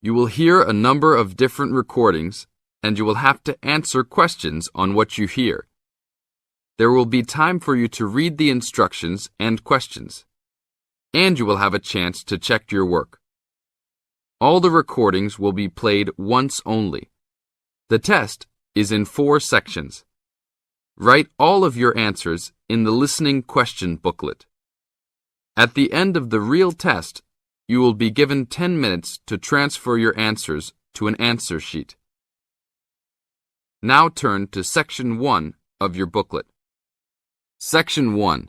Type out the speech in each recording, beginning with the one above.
You will hear a number of different recordings, and you will have to answer questions on what you hear. There will be time for you to read the instructions and questions, and you will have a chance to check your work. All the recordings will be played once only. The test is in 4 sections. Write all of your answers in the listening question booklet. At the end of the real test, you will be given 10 minutes to transfer your answers to an answer sheet. Now turn to Section 1 of your booklet. Section 1.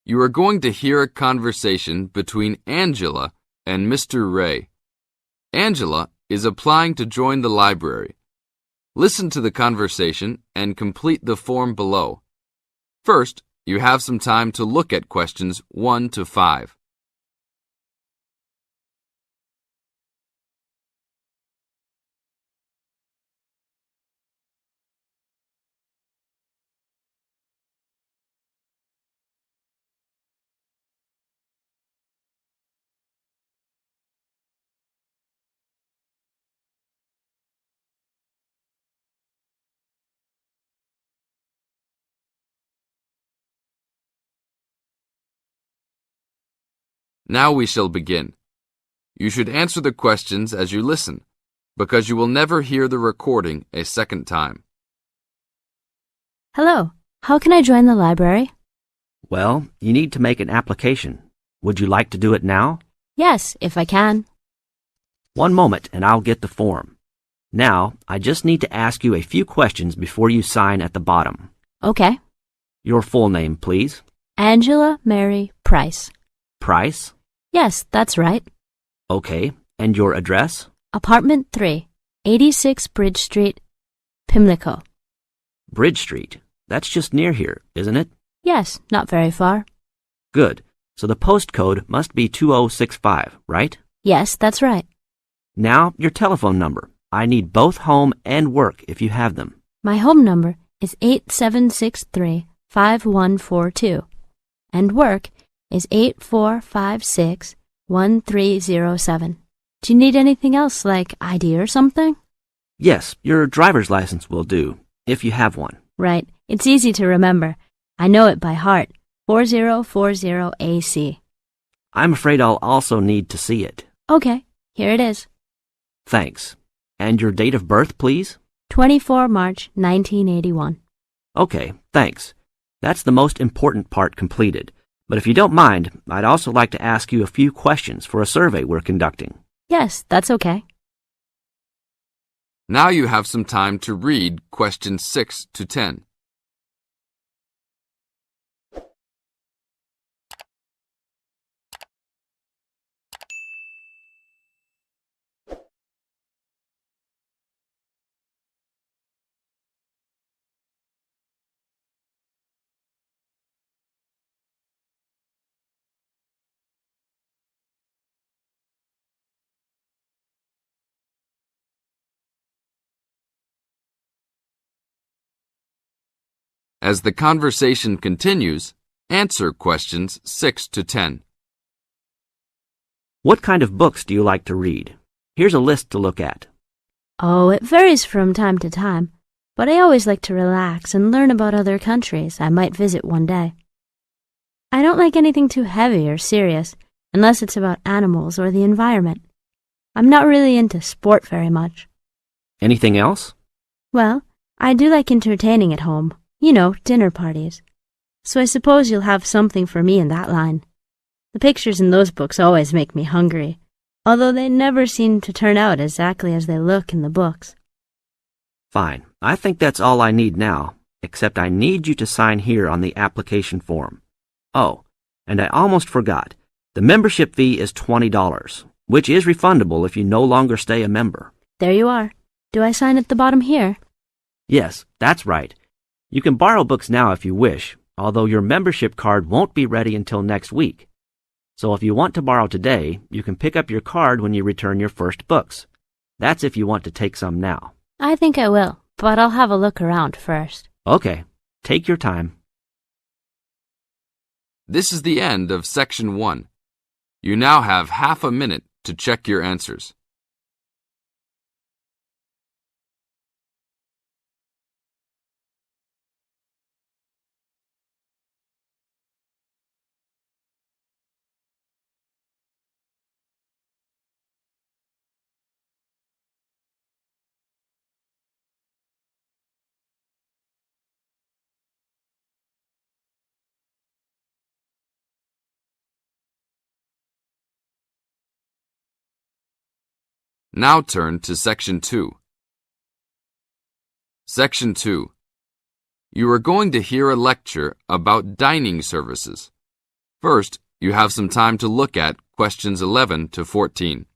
You are going to hear a conversation between Angela and Mr. Ray. Angela is applying to join the library. Listen to the conversation and complete the form below. First, you have some time to look at questions 1 to 5. Now we shall begin. You should answer the questions as you listen, because you will never hear the recording a second time. Hello, how can I join the library? Well, you need to make an application. Would you like to do it now? Yes, if I can. One moment and I'll get the form. Now, I just need to ask you a few questions before you sign at the bottom. Okay. Your full name, please. Angela Mary Price. Price? Yes, that's right. Okay, and your address? Apartment 3, 86 Bridge Street, Pimlico. Bridge Street. That's just near here, isn't it? Yes, not very far. Good. So the postcode must be 2065, right? Yes, that's right. Now, your telephone number. I need both home and work if you have them. My home number is 8763-5142, and work is 8456-1307. Do you need anything else like ID or something? Yes, your driver's license will do, if you have one. Right. It's easy to remember. I know it by heart. 4040AC. I'm afraid I'll also need to see it. Okay, here it is. Thanks. And your date of birth, please? 24 March 1981. Okay, thanks. That's the most important part completed. But if you don't mind, I'd also like to ask you a few questions for a survey we're conducting. Yes, that's okay. Now you have some time to read questions 6 to 10. As the conversation continues, answer questions 6 to 10. What kind of books do you like to read? Here's a list to look at. Oh, it varies from time to time, but I always like to relax and learn about other countries I might visit one day. I don't like anything too heavy or serious, unless it's about animals or the environment. I'm not really into sport very much. Anything else? Well, I do like entertaining at home. You know, dinner parties. So I suppose you'll have something for me in that line. The pictures in those books always make me hungry, although they never seem to turn out exactly as they look in the books. Fine. I think that's all I need now, except I need you to sign here on the application form. Oh, and I almost forgot. The membership fee is $20, which is refundable if you no longer stay a member. There you are. Do I sign at the bottom here? Yes, that's right. You can borrow books now if you wish, although your membership card won't be ready until next week. So if you want to borrow today, you can pick up your card when you return your first books. That's if you want to take some now. I think I will, but I'll have a look around first. Okay, take your time. This is the end of Section 1. You now have half a minute to check your answers. Now turn to Section 2. Section 2. You are going to hear a lecture about dining services. First, you have some time to look at questions 11 to 14.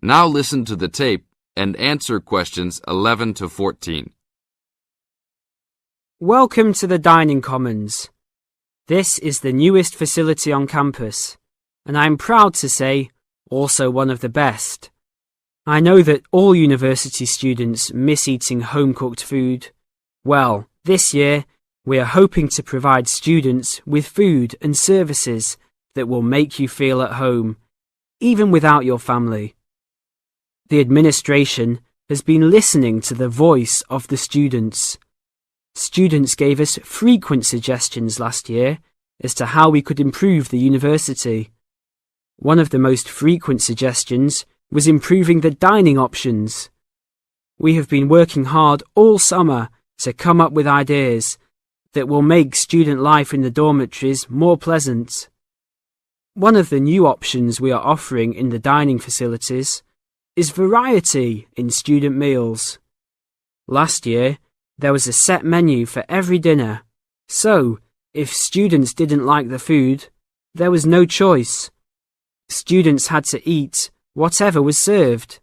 Now listen to the tape and answer questions 11 to 14. Welcome to the Dining Commons. This is the newest facility on campus, and I'm proud to say, also one of the best. I know that all university students miss eating home-cooked food. Well, this year, we are hoping to provide students with food and services that will make you feel at home, even without your family. The administration has been listening to the voice of the students. Students gave us frequent suggestions last year as to how we could improve the university. One of the most frequent suggestions was improving the dining options. We have been working hard all summer to come up with ideas that will make student life in the dormitories more pleasant. One of the new options we are offering in the dining facilities is variety in student meals. Last year, there was a set menu for every dinner, so if students didn't like the food, there was no choice. Students had to eat whatever was served.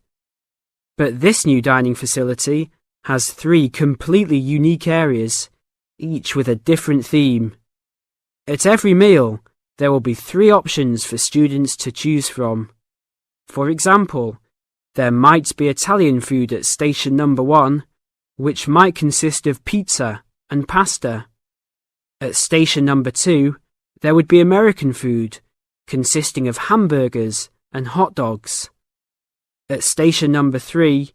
But this new dining facility has 3 completely unique areas, each with a different theme. At every meal, there will be 3 options for students to choose from. For example, there might be Italian food at station number 1, which might consist of pizza and pasta. At station number 2, there would be American food, consisting of hamburgers and hot dogs. At station number 3,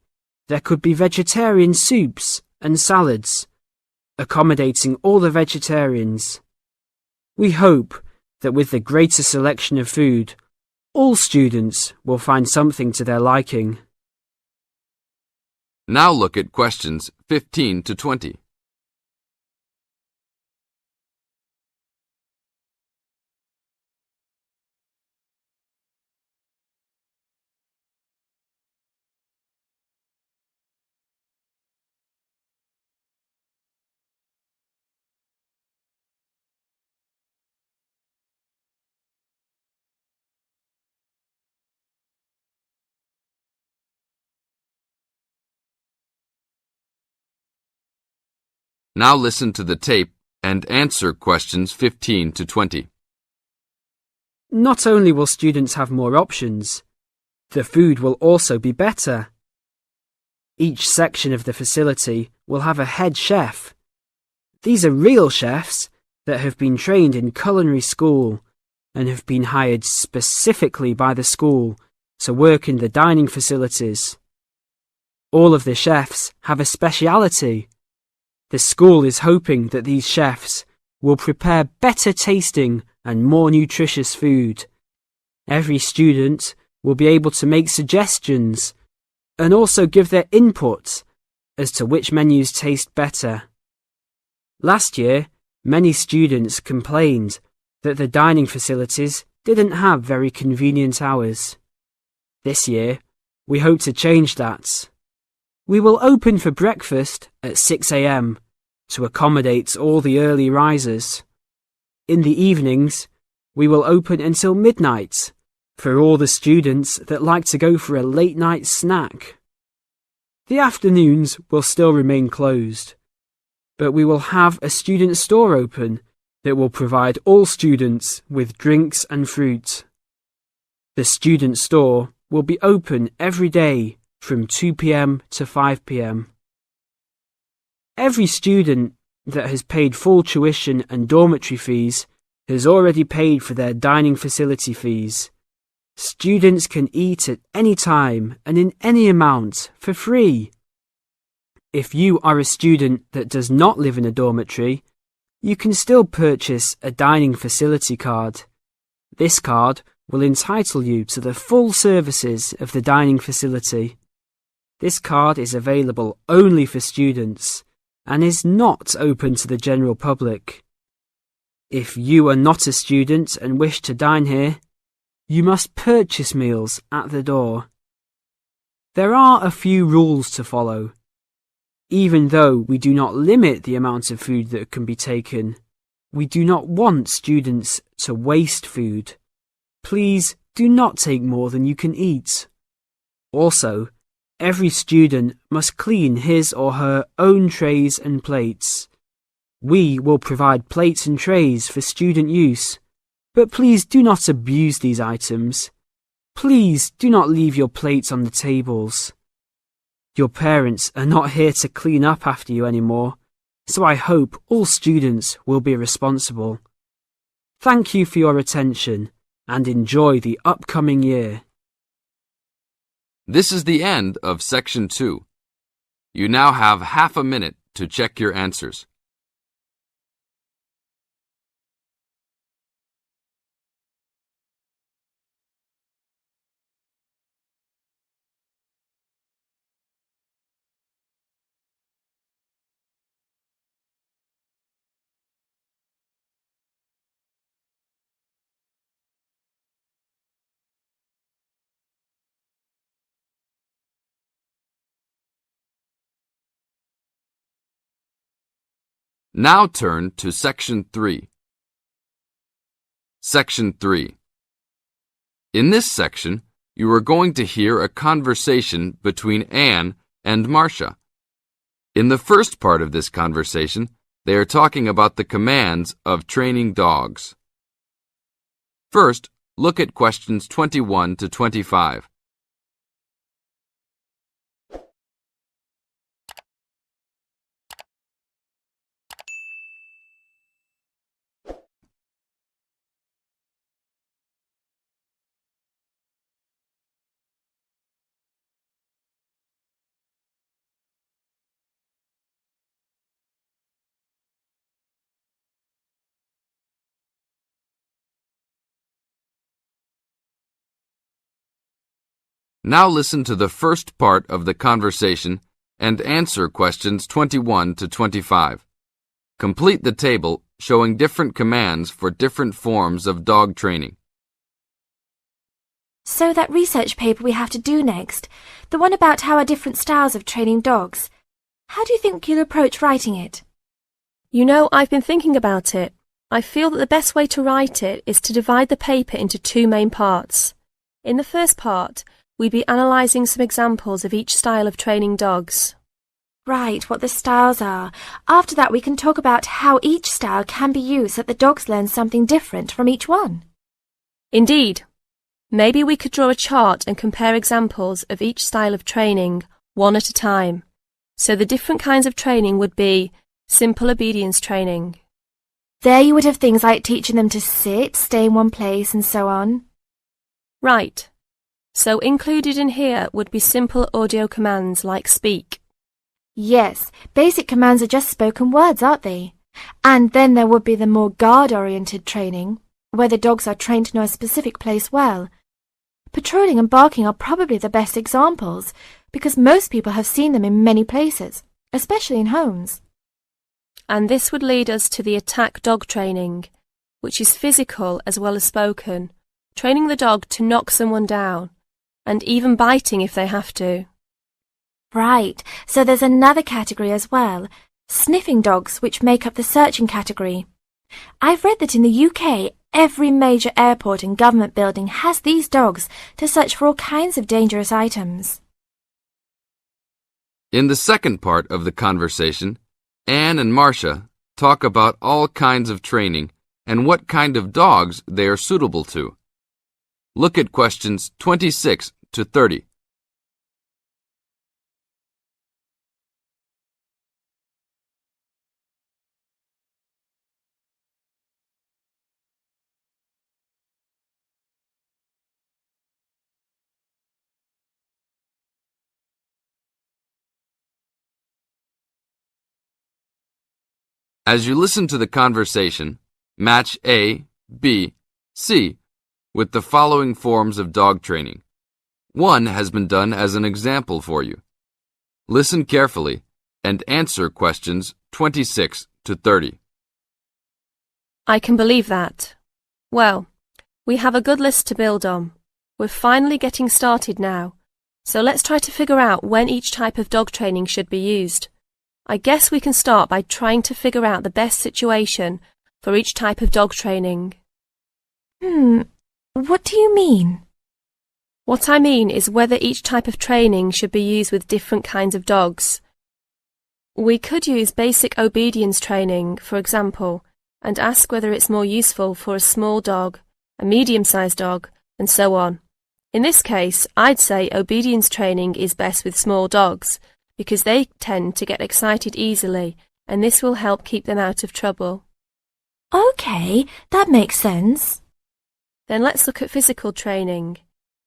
there could be vegetarian soups and salads, accommodating all the vegetarians. We hope that with the greater selection of food, all students will find something to their liking. Now look at questions 15 to 20. Now listen to the tape and answer questions 15 to 20. Not only will students have more options, the food will also be better. Each section of the facility will have a head chef. These are real chefs that have been trained in culinary school and have been hired specifically by the school to work in the dining facilities. All of the chefs have a speciality. The school is hoping that these chefs will prepare better tasting and more nutritious food. Every student will be able to make suggestions and also give their input as to which menus taste better. Last year, many students complained that the dining facilities didn't have very convenient hours. This year, we hope to change that. We will open for breakfast at 6 a.m. to accommodate all the early risers. In the evenings, we will open until midnight for all the students that like to go for a late night snack. The afternoons will still remain closed, but we will have a student store open that will provide all students with drinks and fruit. The student store will be open every day from 2 p.m. to 5 p.m. Every student that has paid full tuition and dormitory fees has already paid for their dining facility fees. Students can eat at any time and in any amount for free. If you are a student that does not live in a dormitory, you can still purchase a dining facility card. This card will entitle you to the full services of the dining facility. This card is available only for students and is not open to the general public. If you are not a student and wish to dine here, you must purchase meals at the door. There are a few rules to follow. Even though we do not limit the amount of food that can be taken, we do not want students to waste food. Please do not take more than you can eat. Also, every student must clean his or her own trays and plates. We will provide plates and trays for student use, but please do not abuse these items. Please do not leave your plates on the tables. Your parents are not here to clean up after you anymore, so I hope all students will be responsible. Thank you for your attention and enjoy the upcoming year. This is the end of Section 2. You now have half a minute to check your answers. Now turn to Section 3. Section 3. In this section, you are going to hear a conversation between Anne and Marcia. In the first part of this conversation, they are talking about the commands of training dogs. First, look at questions 21 to 25. Now listen to the first part of the conversation and answer questions 21 to 25. Complete the table showing different commands for different forms of dog training. So that research paper we have to do next, the one about how are different styles of training dogs, how do you think you'll approach writing it? You know, I've been thinking about it. I feel that the best way to write it is to divide the paper into two main parts. In the first part, we'd be analysing some examples of each style of training dogs. Right, what the styles are. After that we can talk about how each style can be used so that the dogs learn something different from each one. Indeed. Maybe we could draw a chart and compare examples of each style of training, one at a time. So the different kinds of training would be simple obedience training. There you would have things like teaching them to sit, stay in one place and so on. Right. So included in here would be simple audio commands like speak. Yes, basic commands are just spoken words, aren't they? And then there would be the more guard-oriented training, where the dogs are trained to know a specific place well. Patrolling and barking are probably the best examples, because most people have seen them in many places, especially in homes. And this would lead us to the attack dog training, which is physical as well as spoken, training the dog to knock someone down, and even biting if they have to. Right, so there's another category as well, sniffing dogs, which make up the searching category. I've read that in the UK, every major airport and government building has these dogs to search for all kinds of dangerous items. In the second part of the conversation, Anne and Marcia talk about all kinds of training and what kind of dogs they are suitable to. Look at questions 26 to 30. As you listen to the conversation, match A, B, C with the following forms of dog training. One has been done as an example for you. Listen carefully and answer questions 26 to 30. I can believe that. Well, we have a good list to build on. We're finally getting started now, so let's try to figure out when each type of dog training should be used. I guess we can start by trying to figure out the best situation for each type of dog training. What do you mean? What I mean is whether each type of training should be used with different kinds of dogs. We could use basic obedience training, for example, and ask whether it's more useful for a small dog, a medium-sized dog, and so on. In this case, I'd say obedience training is best with small dogs, because they tend to get excited easily, and this will help keep them out of trouble. Okay, that makes sense. Then let's look at physical training.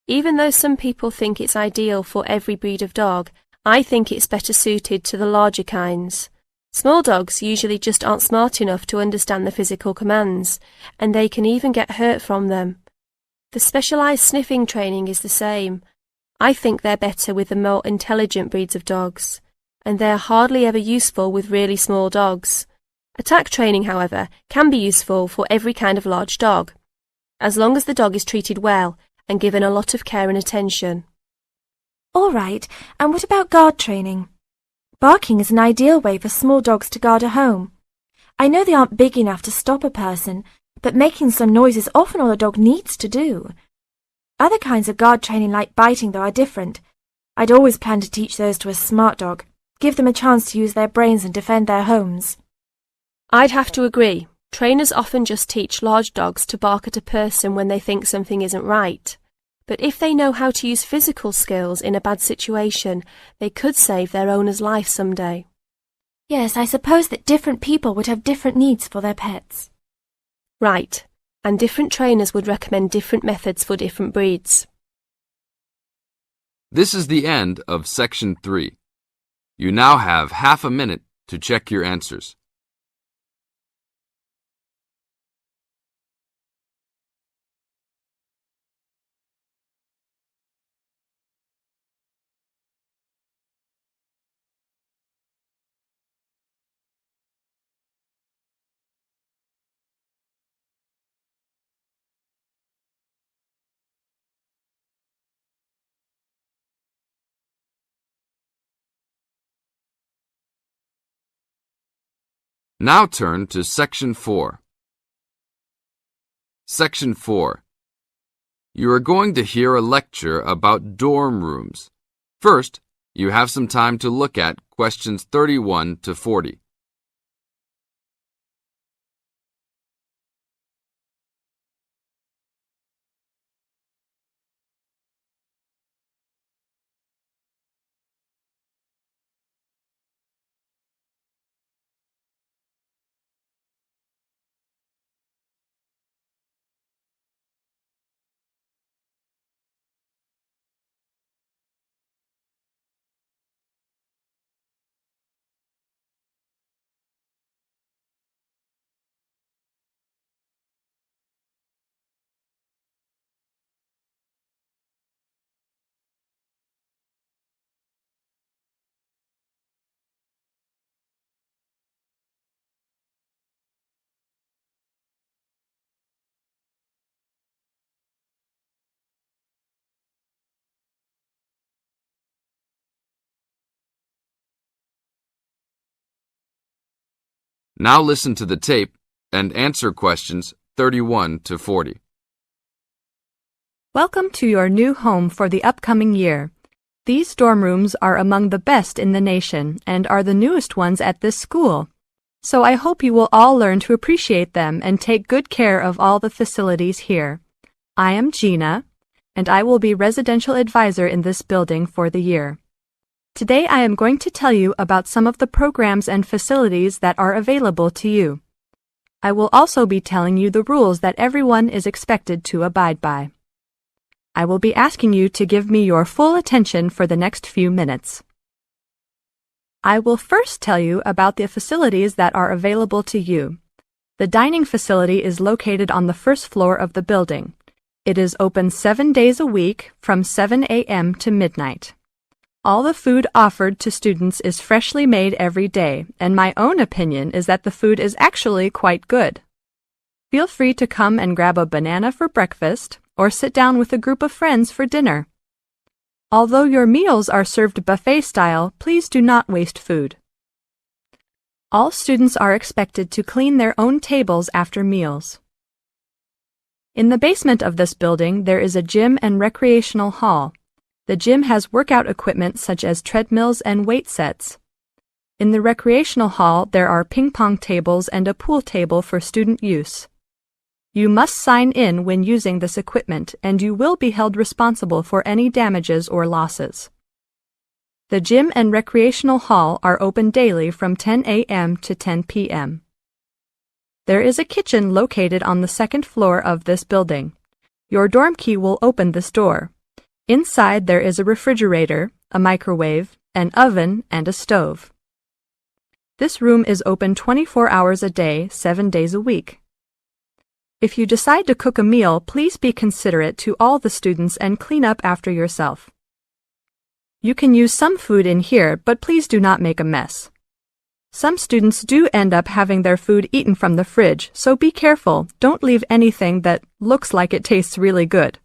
Even though some people think it's ideal for every breed of dog, I think it's better suited to the larger kinds. Small dogs usually just aren't smart enough to understand the physical commands, and they can even get hurt from them. The specialised sniffing training is the same. I think they're better with the more intelligent breeds of dogs, and they're hardly ever useful with really small dogs. Attack training, however, can be useful for every kind of large dog, as long as the dog is treated well and given a lot of care and attention. All right, and what about guard training? Barking is an ideal way for small dogs to guard a home. I know they aren't big enough to stop a person, but making some noise is often all a dog needs to do. Other kinds of guard training like biting, though, are different. I'd always plan to teach those to a smart dog, give them a chance to use their brains and defend their homes. I'd have to agree. Trainers often just teach large dogs to bark at a person when they think something isn't right. But if they know how to use physical skills in a bad situation, they could save their owner's life someday. Yes, I suppose that different people would have different needs for their pets. Right, and different trainers would recommend different methods for different breeds. This is the end of Section 3. You now have half a minute to check your answers. Now turn to Section 4. Section 4. You are going to hear a lecture about dorm rooms. First, you have some time to look at questions 31 to 40. Now listen to the tape and answer questions 31 to 40. Welcome to your new home for the upcoming year. These dorm rooms are among the best in the nation and are the newest ones at this school. So I hope you will all learn to appreciate them and take good care of all the facilities here. I am Gina, and I will be residential advisor in this building for the year. Today I am going to tell you about some of the programs and facilities that are available to you. I will also be telling you the rules that everyone is expected to abide by. I will be asking you to give me your full attention for the next few minutes. I will first tell you about the facilities that are available to you. The dining facility is located on the first floor of the building. It is open 7 days a week from 7 a.m. to midnight. All the food offered to students is freshly made every day, and my own opinion is that the food is actually quite good. Feel free to come and grab a banana for breakfast or sit down with a group of friends for dinner. Although your meals are served buffet style, please do not waste food. All students are expected to clean their own tables after meals. In the basement of this building, there is a gym and recreational hall. The gym has workout equipment such as treadmills and weight sets. In the recreational hall, there are ping pong tables and a pool table for student use. You must sign in when using this equipment, and you will be held responsible for any damages or losses. The gym and recreational hall are open daily from 10 a.m. to 10 p.m. There is a kitchen located on the second floor of this building. Your dorm key will open this door. Inside there is a refrigerator, a microwave, an oven, and a stove. This room is open 24 hours a day, 7 days a week. If you decide to cook a meal, please be considerate to all the students and clean up after yourself. You can use some food in here, but please do not make a mess. Some students do end up having their food eaten from the fridge, so be careful. Don't leave anything that looks like it tastes really good.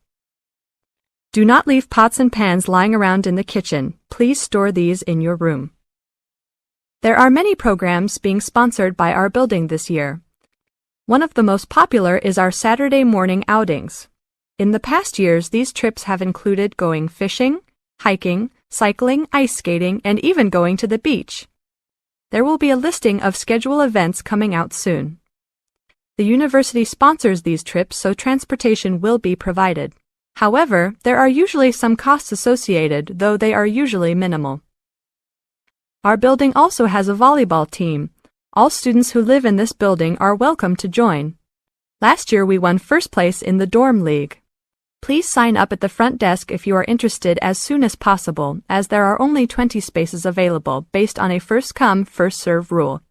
Do not leave pots and pans lying around in the kitchen. Please store these in your room. There are many programs being sponsored by our building this year. One of the most popular is our Saturday morning outings. In the past years, these trips have included going fishing, hiking, cycling, ice skating, and even going to the beach. There will be a listing of scheduled events coming out soon. The university sponsors these trips, so transportation will be provided. However, there are usually some costs associated, though they are usually minimal. Our building also has a volleyball team. All students who live in this building are welcome to join. Last year we won first place in the dorm league. Please sign up at the front desk if you are interested as soon as possible, as there are only 20 spaces available based on a first-come, first-served rule.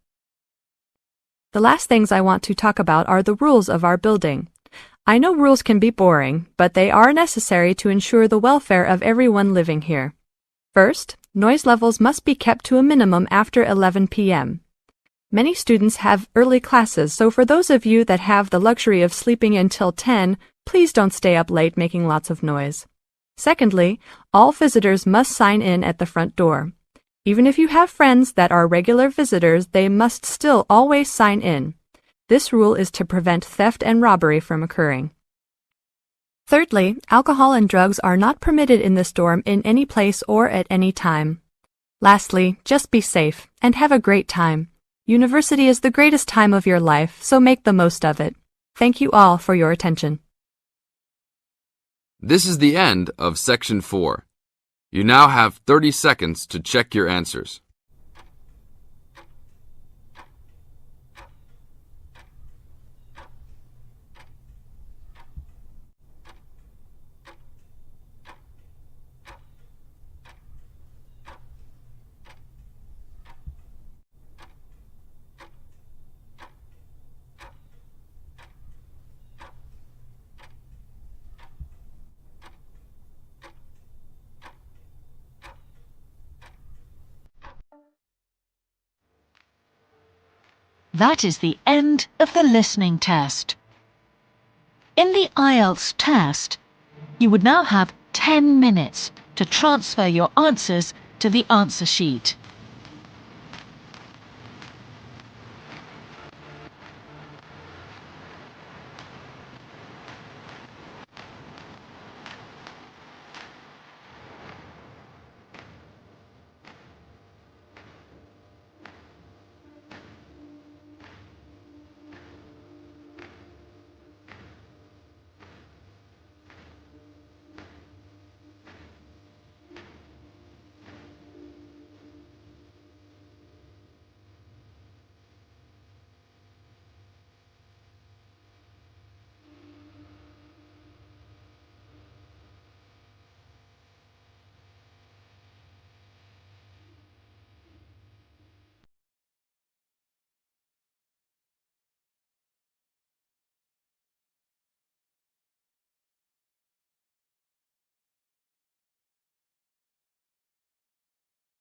The last things I want to talk about are the rules of our building. I know rules can be boring, but they are necessary to ensure the welfare of everyone living here. First, noise levels must be kept to a minimum after 11 p.m. Many students have early classes, so for those of you that have the luxury of sleeping until 10, please don't stay up late making lots of noise. Secondly, all visitors must sign in at the front door. Even if you have friends that are regular visitors, they must still always sign in. This rule is to prevent theft and robbery from occurring. Thirdly, alcohol and drugs are not permitted in this dorm in any place or at any time. Lastly, just be safe and have a great time. University is the greatest time of your life, so make the most of it. Thank you all for your attention. This is the end of Section 4. You now have 30 seconds to check your answers. That is the end of the listening test. In the IELTS test, you would now have 10 minutes to transfer your answers to the answer sheet.